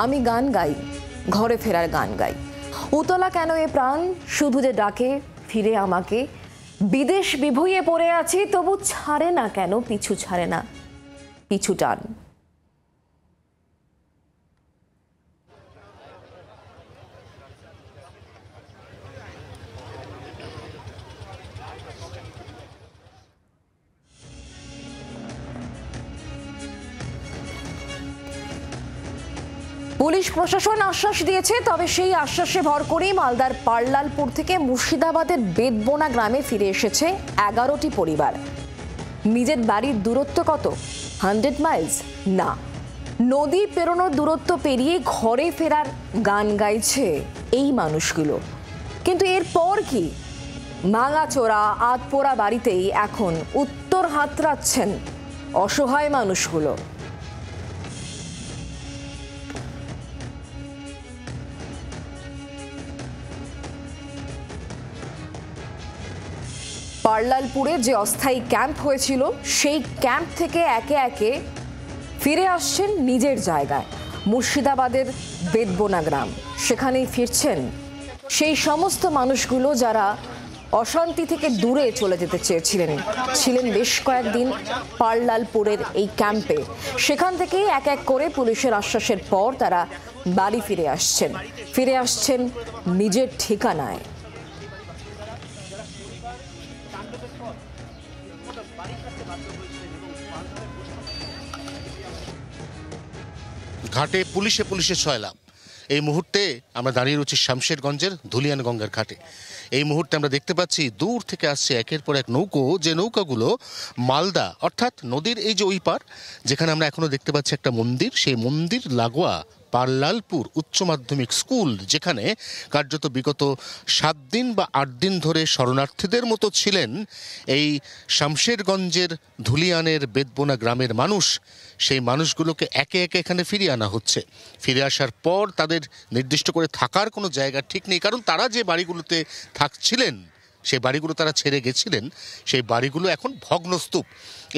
আমি গান গাই, ঘরে ফেরার গান গাই। উতলা কেন এ প্রাণ, শুধু যে ডাকে ফিরে আমাকে। বিদেশ বিভুঁইয়ে পড়ে আছি, তবু ছাড়ে না কেন, পিছু ছাড়ে না পিছু টান। পুলিশ প্রশাসন আশ্বাস দিয়েছে, তবে সেই আশ্বাসে ভর করেই মালদার পার্লালপুর থেকে মুর্শিদাবাদের বেদবোনা গ্রামে ফিরে এসেছে 11টি পরিবার। নিজের বাড়ির দূরত্ব কত? 100 মাইলস না, নদী পেরোনোর দূরত্ব পেরিয়ে ঘরে ফেরার গান গাইছে এই মানুষগুলো। কিন্তু এরপর কি? ভাঙাচোরা আধপোড়া বাড়িতেই এখন উত্তর হাতড়াচ্ছেন অসহায় মানুষগুলো। পার্লালপুরে যে অস্থায়ী ক্যাম্প হয়েছিল, সেই ক্যাম্প থেকে একে একে ফিরে আসছেন নিজের জায়গায়, মুর্শিদাবাদের বেদবোনা গ্রাম। সেখানেই ফিরছেন সেই সমস্ত মানুষগুলো যারা অশান্তি থেকে দূরে চলে যেতে ছিলেন বেশ কয়েকদিন পার্লালপুরের এই ক্যাম্পে। সেখান থেকেই এক এক করে পুলিশের আশ্বাসের পর তারা বাড়ি ফিরে আসছেন নিজের ঠিকানায়। ঘাটে পুলিশে ছয়লাম। এই মুহূর্তে আমরা দাঁড়িয়ে রয়েছি শামশেরগঞ্জের ধুলিয়ান গঙ্গার ঘাটে। এই মুহূর্তে আমরা দেখতে পাচ্ছি দূর থেকে আসছে একের পর এক নৌকো, যে নৌকাগুলো মালদা অর্থাৎ নদীর এই যে ওই পার, যেখানে আমরা এখনো দেখতে পাচ্ছি একটা মন্দির, সেই মন্দির লাগোয়া পার্লালপুর উচ্চ মাধ্যমিক স্কুল, যেখানে কার্যত বিগত 7 দিন বা 8 দিন ধরে শরণার্থীদের মতো ছিলেন এই শামশেরগঞ্জের ধুলিয়ানের বেদবোনা গ্রামের মানুষ। সেই মানুষগুলোকে একে একে এখানে ফিরিয়ে আনা হচ্ছে। ফিরে আসার পর তাদের নির্দিষ্ট করে থাকার কোনো জায়গা ঠিক নেই, কারণ তারা যে বাড়িগুলোতে থাকছিলেন সেই বাড়িগুলো তারা ছেড়ে গেছিলেন, সেই বাড়িগুলো এখন ভগ্নস্তূপ।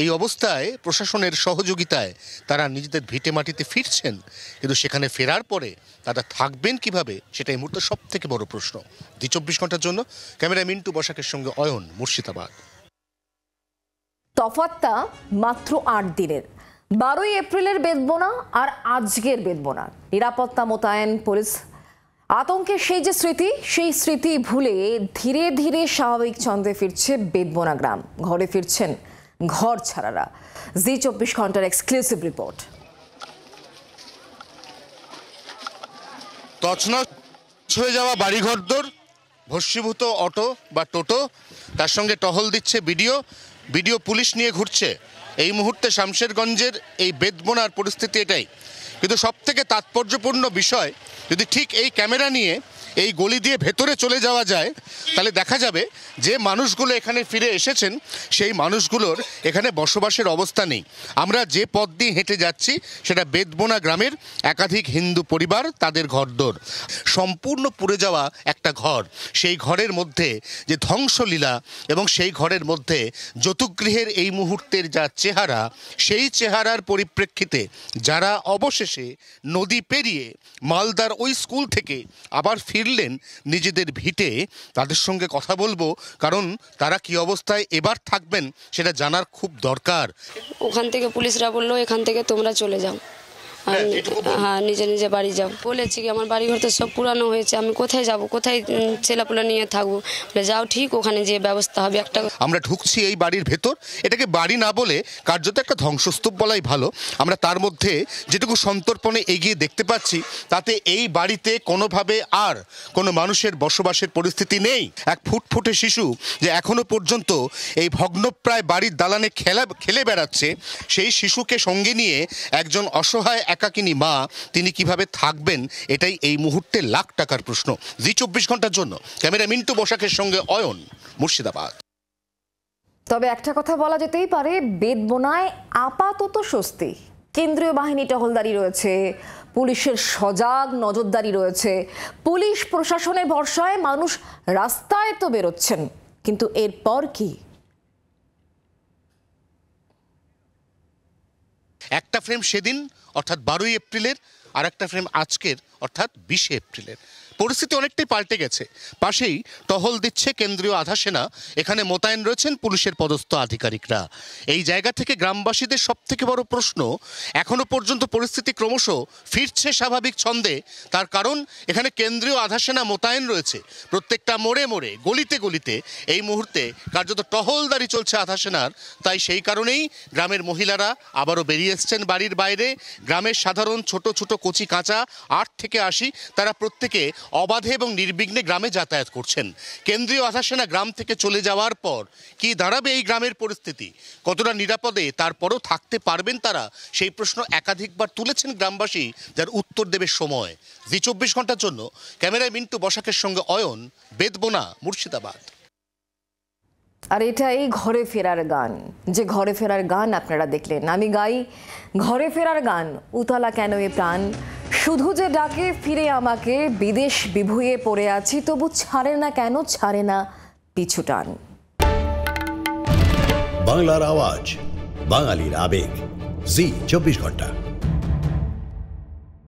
এই অবস্থায় প্রশাসনের সহযোগিতায় তারা নিজেদের ভিটে মাটিতে ফিরছেন, কিন্তু সেখানে ফেরার পরে তারা থাকবেন কিভাবে, সেটা এই মুহূর্তে সব থেকে বড় প্রশ্ন। 24 ঘন্টার জন্য ক্যামেরা মিন্টু বসাকের সঙ্গে অয়ন, মুর্শিদাবাদ। তফাৎটা মাত্র 8 দিনের। 12ই এপ্রিলের বেদবোনা আর আজকের বেদবোনা। নিরাপত্তা মোতায়েন পুলিশ, আতঙ্কের সেই স্মৃতি ভুলে ধীরে ধীরে স্বাভাবিক ছন্দে ফিরছে বেদবোনা গ্রাম। ঘরে ফিরছেন ঘর ছাড়ারা। জি 24 ঘন্টার এক্সক্লুসিভ রিপোর্ট। তছনছ হয়ে যাওয়া বাড়িঘরদোর, ভস্মীভূত অটো বা টোটো, তার সঙ্গে টহল দিচ্ছে ভিডিও পুলিশ নিয়ে ঘুরছে। এই মুহূর্তে শামশেরগঞ্জের এই বেদবোনার পরিস্থিতি এটাই। কিন্তু সবথেকে তাৎপর্যপূর্ণ বিষয়, যদি ঠিক এই ক্যামেরা নিয়ে এই গলি দিয়ে ভেতরে চলে যাওয়া যায়, তাহলে দেখা যাবে যে মানুষগুলো এখানে ফিরে এসেছেন সেই মানুষগুলোর এখানে বসবাসের অবস্থা নেই। আমরা যে পথ দিয়ে হেঁটে যাচ্ছি সেটা বেদবোনা গ্রামের একাধিক হিন্দু পরিবার, তাদের ঘরদোর সম্পূর্ণ পুড়ে যাওয়া একটা ঘর। সেই ঘরের মধ্যে যে ধ্বংসলীলা এবং সেই ঘরের মধ্যে যৌতুকগৃহের এই মুহূর্তের যা চেহারা, সেই চেহারার পরিপ্রেক্ষিতে যারা অবশেষে নদী পেরিয়ে মালদার ওই স্কুল থেকে আবার ফিরলেন নিজেদের ভিটে, তাদের সঙ্গে কথা বলবো, কারণ তারা কি অবস্থায় এবার থাকবেন সেটা জানার খুব দরকার। ওখান থেকে পুলিশরা বললো এখান থেকে তোমরা চলে যাও, হ্যাঁ নিজে বাড়ি যাও। বলেছি কি আমার বাড়ি ঘর তো সব পুরানো হয়েছে, আমি কোথায় যাব, কোথায় ছেলেপুলে নিয়ে থাকবো? বলে যাও, ঠিক ওখানে যে ব্যবস্থা হবে। একটা আমরা ঢুকছি এই বাড়ির ভেতর, এটাকে বাড়ি না বলে কার্যত একটা ধ্বংসস্তূপ বলাই ভালো। আমরা তার মধ্যে যেটুকু সন্তর্পণে এগিয়ে দেখতে পাচ্ছি, তাতে এই বাড়িতে কোনোভাবে আর কোনো মানুষের বসবাসের পরিস্থিতি নেই। এক ফুটফুটে শিশু যে এখনো পর্যন্ত এই ভগ্নপ্রায় বাড়ির দালানে খেলে বেড়াচ্ছে, সেই শিশুকে সঙ্গে নিয়ে একজন অসহায় একাকিনী মা, তিনি কিভাবে থাকবেন, এটাই এই মুহূর্তে লাখ টাকার প্রশ্ন। জি 24 ঘন্টার জন্য ক্যামেরা মিন্টু বসাকের সঙ্গে অয়ন, মুর্শিদাবাদ। তবে একটা কথা বলা যেতেই পারে, বেদবোনায় আপাতত স্বস্তি। কেন্দ্রীয় বাহিনী টহলদারি রয়েছে, পুলিশের সজাগ নজরদারি রয়েছে, পুলিশ প্রশাসনের ভরসায় মানুষ রাস্তায় তো বেরোচ্ছেন, কিন্তু এরপর কি? একটা ফ্রেম সেদিন অর্থাৎ 12ই এপ্রিলের আর একটা ফ্রেম আজকের অর্থাৎ 20 এপ্রিলের। পরিস্থিতি অনেকটাই পাল্টে গেছে। পাশেই টহল দিচ্ছে কেন্দ্রীয় আধা সেনা, এখানে মোতায়েন রয়েছেন পুলিশের পদস্থ আধিকারিকরা। এই জায়গা থেকে গ্রামবাসীদের সবথেকে বড় প্রশ্ন, এখনো পর্যন্ত পরিস্থিতি ক্রমশ ফিরছে স্বাভাবিক ছন্দে। তার কারণ এখানে কেন্দ্রীয় আধা সেনা মোতায়েন রয়েছে প্রত্যেকটা মোড়ে মোড়ে, গলিতে গলিতে এই মুহূর্তে কার্যত টহলদারি চলছে আধা সেনার। তাই সেই কারণেই গ্রামের মহিলারা আবারও বেরিয়ে এসছেন বাড়ির বাইরে। গ্রামের সাধারণ ছোট ছোট কচি কাঁচা 8 থেকে 80 তারা প্রত্যেকে অবাধে এবং নির্বিঘ্নে গ্রামে যাতায়াত করছেন। কেন্দ্রীয় আধা সেনা গ্রাম থেকে চলে যাওয়ার পর কি দাঁড়াবে এই গ্রামের পরিস্থিতি, কতটা নিরাপদে তারপরও থাকতে পারবেন তারা, সেই প্রশ্ন একাধিকবার তুলেছেন গ্রামবাসী, যার উত্তর দেবে সময়। জি 24 ঘন্টার জন্য ক্যামেরায় মিন্টু বসাকের সঙ্গে অয়ন, বেদবোনা, মুর্শিদাবাদ। আর এটাই ঘরে ফেরার গান, যে ঘরে ফেরার গান আপনারা দেখলেন। আমি গাই ঘরে ফেরার গান, উতলা কেন এ প্রাণ, শুধু যে ডাকে ফিরে আমাকে, বিদেশ বিভুঁইয়ে পড়ে আছি তবু ছাড়ে না, কেন ছাড়ে না পিছু টান। বাংলার আওয়াজ, বাঙালির আবেগ, জি 24 ঘন্টা।